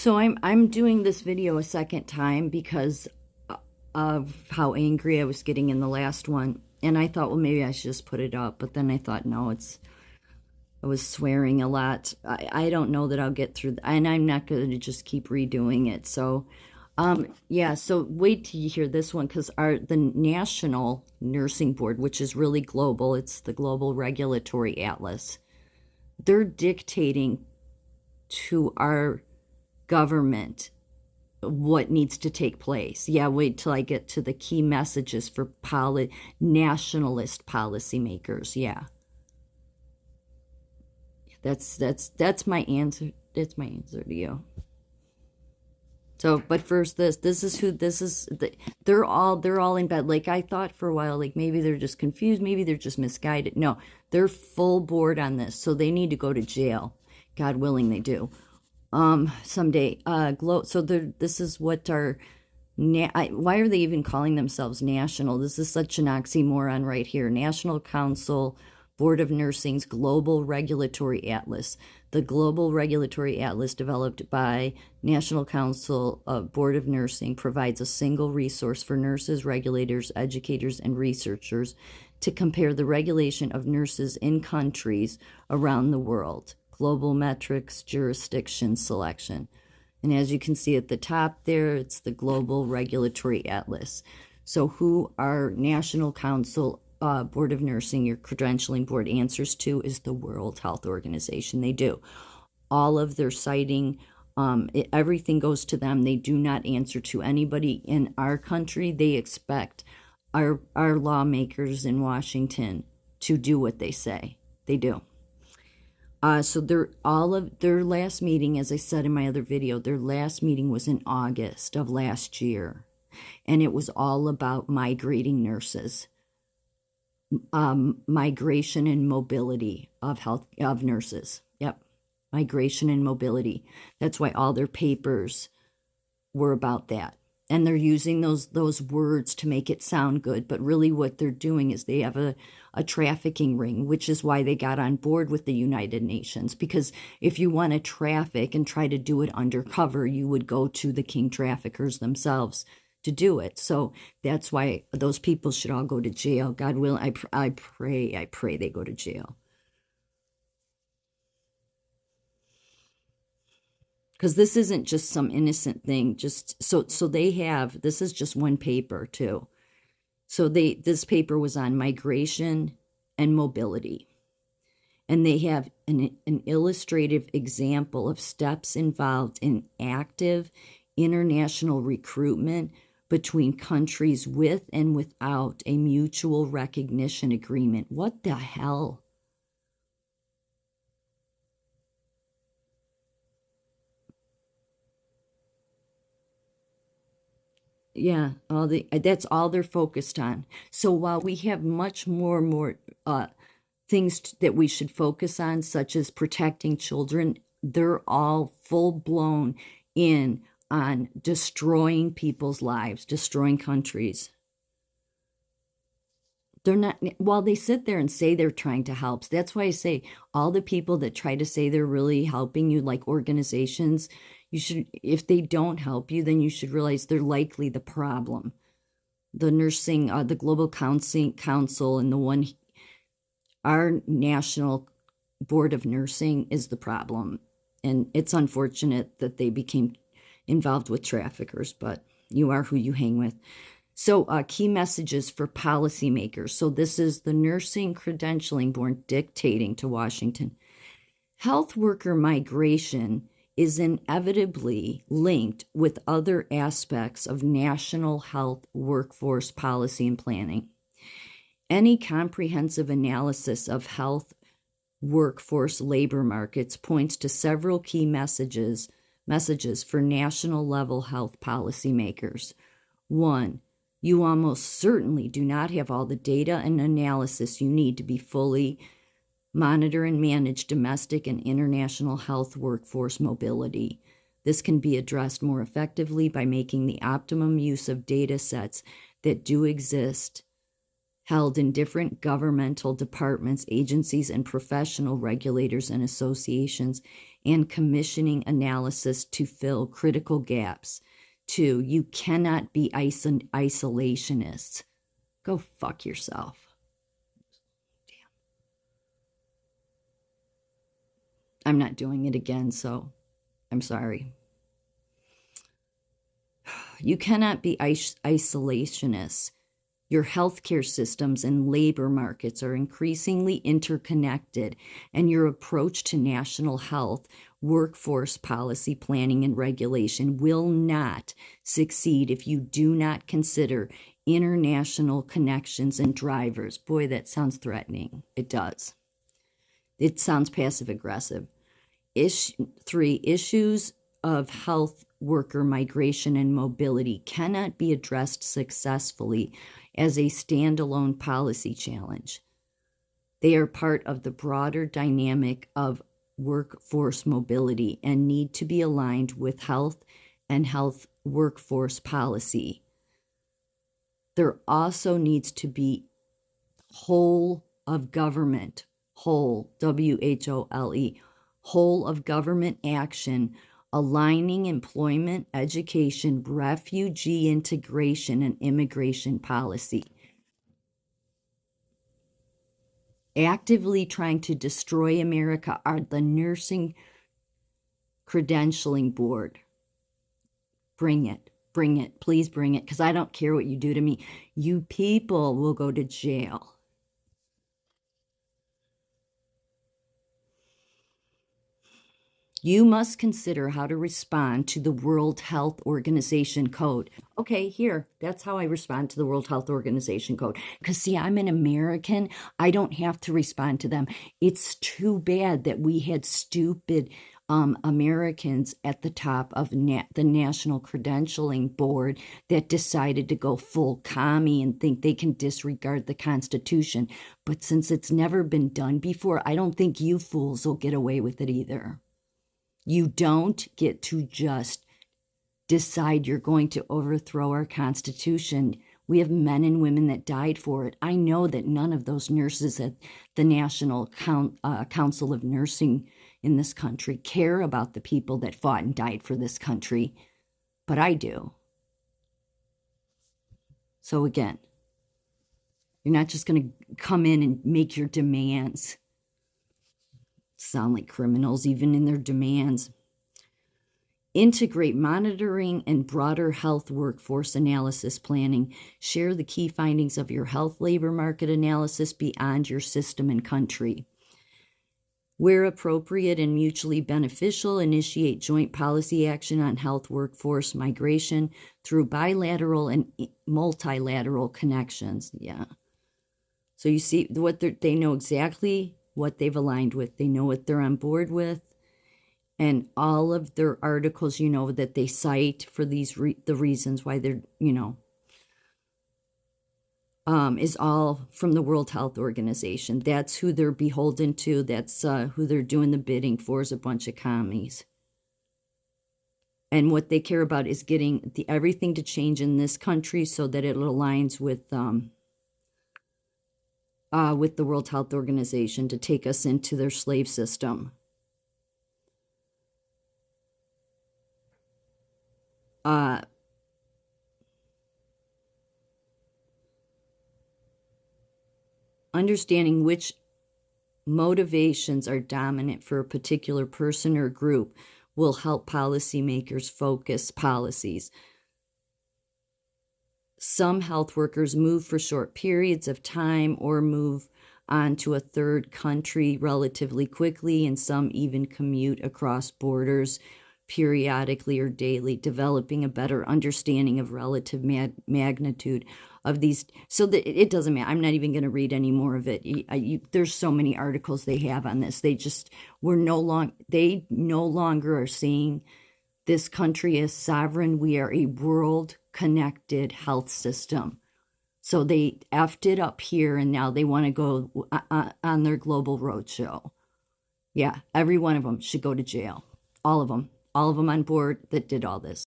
So I'm doing this video a second time because of how angry I was getting in the last one. And I thought, well, maybe I should just put it up. But then I thought, no, I was swearing a lot. I don't know that I'll get through, and I'm not going to just keep redoing it. So, yeah, so wait till you hear this one because the National Nursing Board, which is really global, it's the Global Regulatory Atlas, they're dictating to our government what needs to take place. Yeah, wait till I get to the key messages for nationalist policymakers. Yeah. That's my answer. That's my answer to you. So, but first, they're all in bed. Like I thought for a while, like maybe they're just confused, maybe they're just misguided. No, they're full board on this, so they need to go to jail. God willing, they do. Someday. So this is what our why are they even calling themselves national? This is such an oxymoron right here. National Council Board of Nursing's Global Regulatory Atlas. The Global Regulatory Atlas, developed by National Council Board of Nursing, provides a single resource for nurses, regulators, educators, and researchers to compare the regulation of nurses in countries around the world. Global metrics, jurisdiction selection. And as you can see at the top there, it's the Global Regulatory Atlas. So who our National Council Board of Nursing, your credentialing board, answers to is the World Health Organization. They do. All of their citing, everything goes to them. They do not answer to anybody in our country. They expect our lawmakers in Washington to do what they say. They do. So all of their last meeting, as I said in my other video, their last meeting was in August of last year. And it was all about migrating nurses. Migration and mobility of nurses. Yep. Migration and mobility. That's why all their papers were about that. And they're using those words to make it sound good, but really what they're doing is they have a trafficking ring, which is why they got on board with the United Nations. Because if you want to traffic and try to do it undercover, you would go to the king traffickers themselves to do it. So that's why those people should all go to jail. God willing, I pray they go to jail. Because this isn't just some innocent thing. Just so they have, this is just one paper too. So this paper was on migration and mobility. And they have an illustrative example of steps involved in active international recruitment between countries with and without a mutual recognition agreement. What the hell? Yeah, that's all they're focused on. So while we have much more things that we should focus on, such as protecting children, they're all full blown in on destroying people's lives, destroying countries. They're not, while they sit there and say they're trying to help. So that's why I say all the people that try to say they're really helping you, like organizations, you should, if they don't help you, then you should realize they're likely the problem. The nursing, the Global Council and our National Board of Nursing is the problem. And it's unfortunate that they became involved with traffickers, but you are who you hang with. So key messages for policymakers. So this is the Nursing Credentialing Board dictating to Washington. Health worker migration is inevitably linked with other aspects of national health workforce policy and planning. Any comprehensive analysis of health workforce labor markets points to several key messages for national level health policymakers. 1, you almost certainly do not have all the data and analysis you need to be fully monitor and manage domestic and international health workforce mobility. This can be addressed more effectively by making the optimum use of data sets that do exist, held in different governmental departments, agencies, and professional regulators and associations, and commissioning analysis to fill critical gaps. 2, you cannot be isolationists. Go fuck yourself. Damn. I'm not doing it again, so I'm sorry. You cannot be isolationists. Your healthcare systems and labor markets are increasingly interconnected, and your approach to national health, workforce policy planning, and regulation will not succeed if you do not consider international connections and drivers. Boy, that sounds threatening. It does. It sounds passive-aggressive. 3, issues of health worker migration and mobility cannot be addressed successfully as a standalone policy challenge. They are part of the broader dynamic of workforce mobility and need to be aligned with health and health workforce policy. There also needs to be whole of government, whole, W-H-O-L-E, whole of government action aligning employment, education, refugee integration, and immigration policy. Actively trying to destroy America are the Nursing Credentialing Board. Bring it, please bring it, because I don't care what you do to me. You people will go to jail. You must consider how to respond to the World Health Organization Code. Okay, here, that's how I respond to the World Health Organization Code. Because, see, I'm an American. I don't have to respond to them. It's too bad that we had stupid Americans at the top of the National Credentialing Board that decided to go full commie and think they can disregard the Constitution. But since it's never been done before, I don't think you fools will get away with it either. You don't get to just decide you're going to overthrow our Constitution. We have men and women that died for it. I know that none of those nurses at the National Council of Nursing in this country care about the people that fought and died for this country, but I do. So again, you're not just going to come in and make your demands sound like criminals, even in their demands. Integrate monitoring and broader health workforce analysis planning. Share the key findings of your health labor market analysis beyond your system and country. Where appropriate and mutually beneficial, initiate joint policy action on health workforce migration through bilateral and multilateral connections. Yeah. So you see what they know exactly what they've aligned with. They know what they're on board with. And all of their articles, you know, that they cite for these the reasons why they're, you know, is all from the World Health Organization. That's who they're beholden to. That's who they're doing the bidding for, is a bunch of commies. And what they care about is getting everything to change in this country so that it aligns with the World Health Organization to take us into their slave system. Understanding which motivations are dominant for a particular person or group will help policymakers focus policies. Some health workers move for short periods of time or move on to a third country relatively quickly, and some even commute across borders periodically or daily, developing a better understanding of relative magnitude of these. So that it doesn't matter. I'm not even going to read any more of it. There's so many articles they have on this. They no longer are seeing this country as sovereign. We are a world-connected health system. So they effed it up here, and now they want to go on their global roadshow. Yeah, every one of them should go to jail. All of them on board that did all this.